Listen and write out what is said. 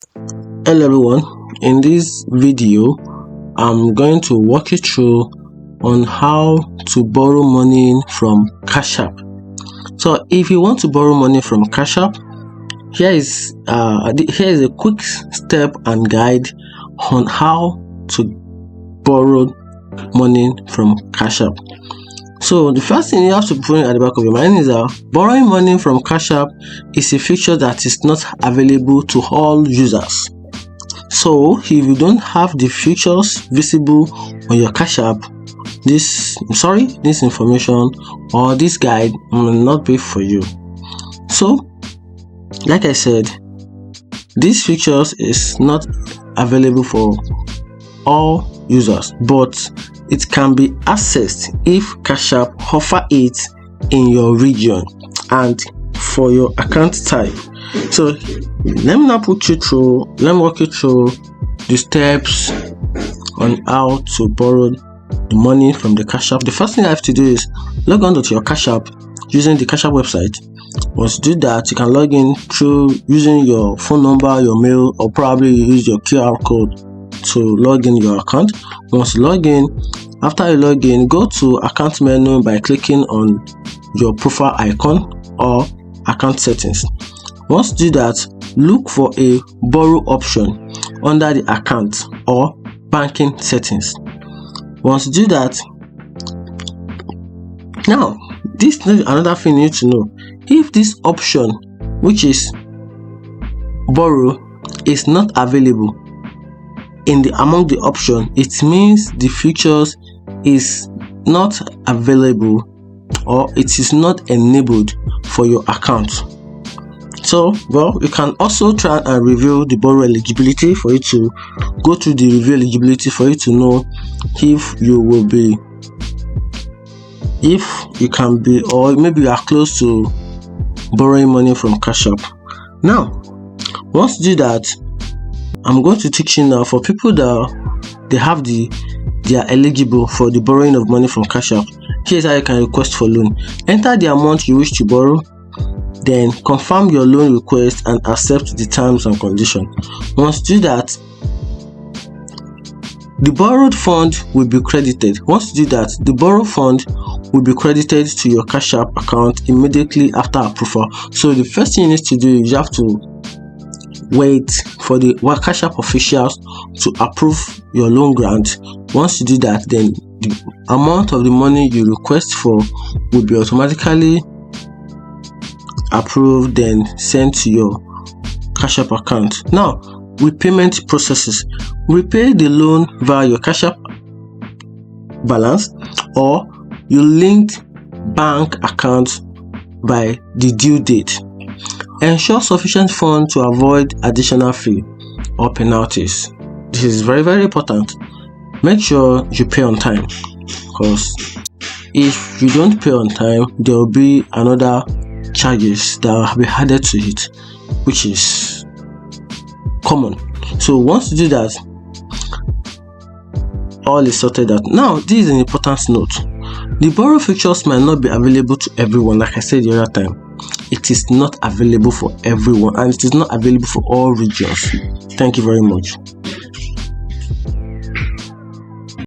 Hello everyone, in this video I'm going to walk you through on how to borrow money from Cash App. So if you want to borrow money from Cash App, here is a quick step and guide on how to borrow money from Cash App. So the first thing you have to put at the back of your mind is that borrowing money from Cash App is a feature that is not available to all users. So if you don't have the features visible on your Cash App, this information or this guide will not be for you. So like I said, these features is not available for all users, but it can be accessed if Cash App offer it in your region and for your account type. So let me walk you through the steps on how to borrow the money from the Cash App. The first thing I have to do is log on to your Cash App using the Cash App website. Once you do that, you can log in through using your phone number, your mail, or probably use your QR code to log in your account. Once you log in, after you log in, go to account menu by clicking on your profile icon or account settings. Once you do that, look for a borrow option under the account or banking settings. Once you do that, now this is another thing you need to know. If this option, which is borrow, is not available among the option, it means the features is not available or it is not enabled for your account. So you can also try and review the borrow eligibility for you to go through the review eligibility for you to know if you can be, or maybe you are close to borrowing money from Cash App. Now once you do that, I'm going to teach you now for people that they are eligible for the borrowing of money from Cash App. Here's how you can request for loan. Enter the amount you wish to borrow, then confirm your loan request and accept the terms and conditions. Once you do that, the borrowed fund will be credited. Once you do that, the borrowed fund will be credited to your Cash App account immediately after approval. So the first thing you need to do is you have to wait for the Cash App officials to approve your loan grant. Once you do that, then the amount of the money you request for will be automatically approved, then sent to your Cash App account. Now, with payment processes, repay the loan via your Cash App balance or your linked bank account by the due date. Ensure sufficient funds to avoid additional fee or penalties. This is very, very important. Make sure you pay on time, because if you don't pay on time, there will be another charges that will be added to it, which is common. So once you do that, all is sorted out. Now this is an important note. The borrow features might not be available to everyone. Like I said the other time, it is not available for everyone and it is not available for all regions. Thank you very much.